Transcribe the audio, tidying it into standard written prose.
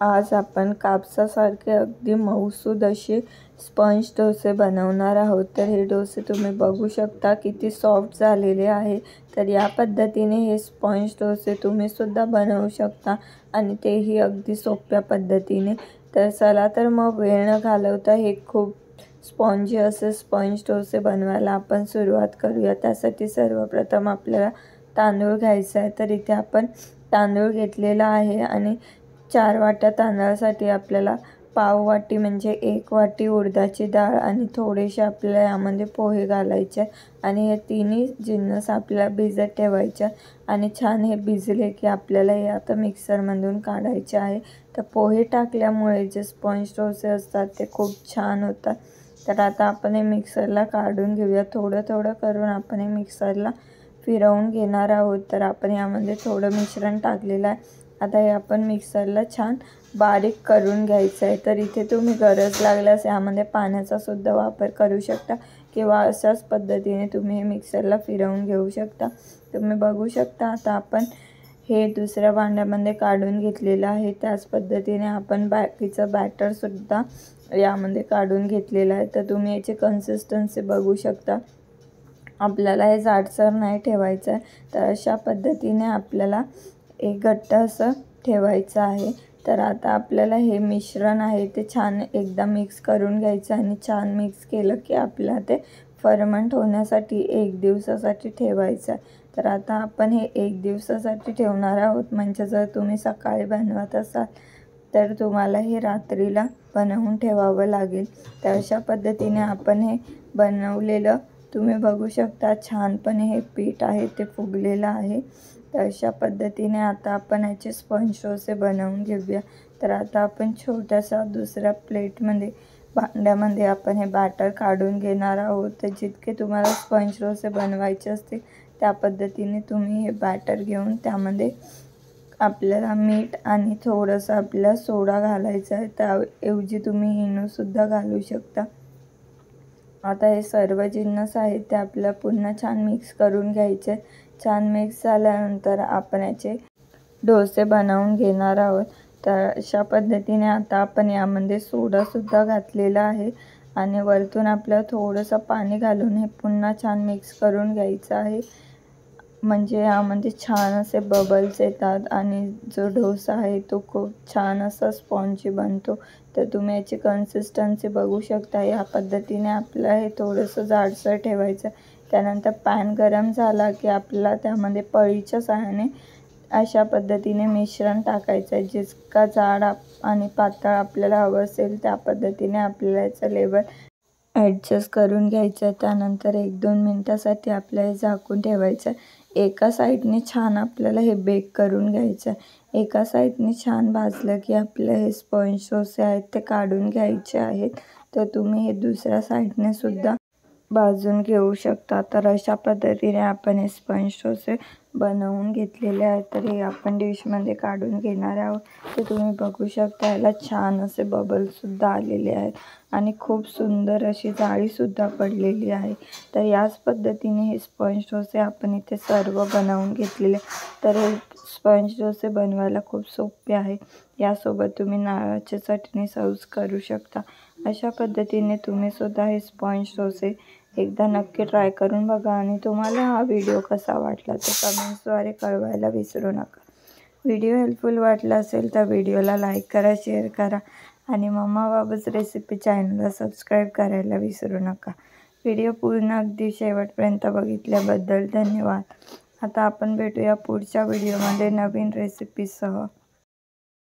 आज आपण कापसासारखे अगदी मऊसूद असे स्पंज डोसे बनवणार आहोत। तर हे डोसे तुम्ही बघू शकता किती सॉफ्ट झालेले आहे। तर या पद्धतीने हे स्पंज डोसे तुम्ही सुद्धा बनवू शकता आणि तेही अगदी सोप्या पद्धतीने। तर चला तर मग वेळ न घालवता हे खूप स्पॉन्जी असे स्पंज डोसे बनवायला आपण सुरुवात करूया। त्यासाठी सर्वप्रथम आपल्याला तांदूळ घ्यायचा आहे। तर इथे आपण तांदूळ घेतलेला आहे आणि 4 वाट्या तांदळासाठी आपल्याला पाव वाटी म्हणजे 1 वाटी उडदाची डाळ आणि थोडेसे आपल्याला यामध्ये पोहे घालायचे आणि हे तिन्ही जिन्नस आपल्याला भिजत ठेवायचे आणि छान हे भिजले की आपल्याला हे आता मिक्सरमधून काढायचे आहे। तर पोहे टाकल्यामुळे जे स्पंज डोसे असतात ते खूप छान होतात। तर आता आपण हे मिक्सरला काढून घेऊया। थोडं थोडं करून आपण हे मिक्सरला फिरवून घेणार आहोत। तर आपण यामध्ये थोडं मिश्रण टाकलेलं आहे। आता हे आपण मिक्सरला छान बारीक करून घ्यायचं आहे। तर इथे तुम्ही गरज लागल्यास यामध्ये पाण्याचा सुद्धा वापर करू शकता किंवा अशाच पद्धतीने तुम्ही हे मिक्सरला फिरवून घेऊ शकता। तुम्ही बघू शकता आता आपण हे दुसऱ्या भांड्यामध्ये काढून घेतलेलं आहे। त्याच पद्धतीने आपण बाकीचं बॅटर सुद्धा यामध्ये काढून घेतलेलं आहे। तर तुम्ही याची कन्सिस्टन्सी बघू शकता। आपल्याला हे जाडसर नाही ठेवायचं आहे। तर अशा पद्धतीने आपल्याला एक घट्ट असं ठेवायचं आहे। तर आता आपल्याला हे मिश्रण आहे ते छान एकदा मिक्स करून घ्यायचं आणि छान मिक्स केलं की आपल्याला ते फर्मंट होण्यासाठी 1 दिवसासाठी ठेवायचं आहे। तर आता आपण हे 1 दिवसासाठी ठेवणार आहोत। म्हणजे जर तुम्ही सकाळी बनवत असाल तर तुम्हाला हे रात्रीला बनवून ठेवावं लागेल। तर अशा पद्धतीने आपण हे बनवलेलं तुम्ही बघू शकता छानपणे हे पीठ आहे ते फुगलेलं आहे। तर अशा पद्धतीने आता आपण याचे स्पंज डोसे बनवून घेऊया। तर आता आपण छोट्याशा दुसऱ्या प्लेटमध्ये भांड्यामध्ये आपण हे बॅटर काढून घेणार आहोत। तर जितके तुम्हाला स्पंज डोसे बनवायचे असतील त्या पद्धतीने तुम्ही हे बॅटर घेऊन त्यामध्ये आपल्याला मीठ आणि थोडंसं आपल्याला सोडा घालायचा आहे। त्याऐवजी तुम्ही इनोसुद्धा घालू शकता। आता हे सर्व जिन्नस आहेत ते आपल्याला पुन्हा छान मिक्स करून घ्यायचे। छान मिक्स झाल्यानंतर आपण याचे डोसे बनवून घेणार आहोत। तर अशा पद्धतीने आता आपण यामध्ये सोडासुद्धा घातलेला आहे आणि वरतून आपल्याला थोडंसं पाणी घालून हे पुन्हा छान मिक्स करून घ्यायचं आहे। म्हणजे यामध्ये छान असे बबल्स येतात आणि जो डोसा आहे तो खूप छान असा स्पॉन्जी बनतो। तर तुम्ही याची कन्सिस्टन्सी बघू शकता। या पद्धतीने आपल्याला हे थोडंसं जाडसर ठेवायचं। त्यानंतर पॅन गरम झाला की आपल्याला त्यामध्ये पळीच्या सहाय्याने अशा पद्धतीने मिश्रण टाकायचं आहे। जितका जाड आणि पातळ आपल्याला हवं असेल त्या पद्धतीने आपल्याला याचं लेवल ॲडजस्ट करून घ्यायचं आहे। त्यानंतर 1-2 मिनटासाठी आपल्याला हे झाकून ठेवायचं आहे। एका साईडने छान आपल्याला हे बेक करून घ्यायचं आहे। एका साईडने छान भाजलं की आपले हे स्पंज डोसे आहेत ते काढून घ्यायचे आहेत। तर तुम्ही हे दुसऱ्या साईडने सुद्धा भाजून घेऊ शकता। तर अशा पद्धतीने आपण हे स्पंज डोसे बनवून घेतलेले आहेत। तर हे आपण डिशमध्ये काढून घेणार आहोत। तर तुम्ही बघू शकता याला छान असे बबलसुद्धा आलेले आहेत आणि खूप सुंदर अशी जाळीसुद्धा पडलेली आहे। तर याच पद्धतीने हे स्पंज डोसे आपण इथे सर्व बनवून घेतलेले। तर हे स्पंज डोसे बनवायला खूप सोपे आहे। यासोबत तुम्ही नारळाची चटणी सर्व करू शकता। अशा पद्धतीने तुम्ही सुद्धा हे स्पंज डोसे एकदा नक्की ट्राय करून बघा आणि तुम्हाला हा व्हिडिओ कसा वाटला ते कमेंट्सद्वारे कळवायला विसरू नका। व्हिडिओ हेल्पफुल वाटला असेल तर व्हिडिओला लाईक करा, शेअर करा आणि मम्मा बाबूज रेसिपी चॅनलला सबस्क्राईब करायला विसरू नका। व्हिडिओ पूर्ण अगदी शेवटपर्यंत बघितल्याबद्दल धन्यवाद। आता आपण भेटूया पुढच्या व्हिडिओमध्ये नवीन रेसिपीसह।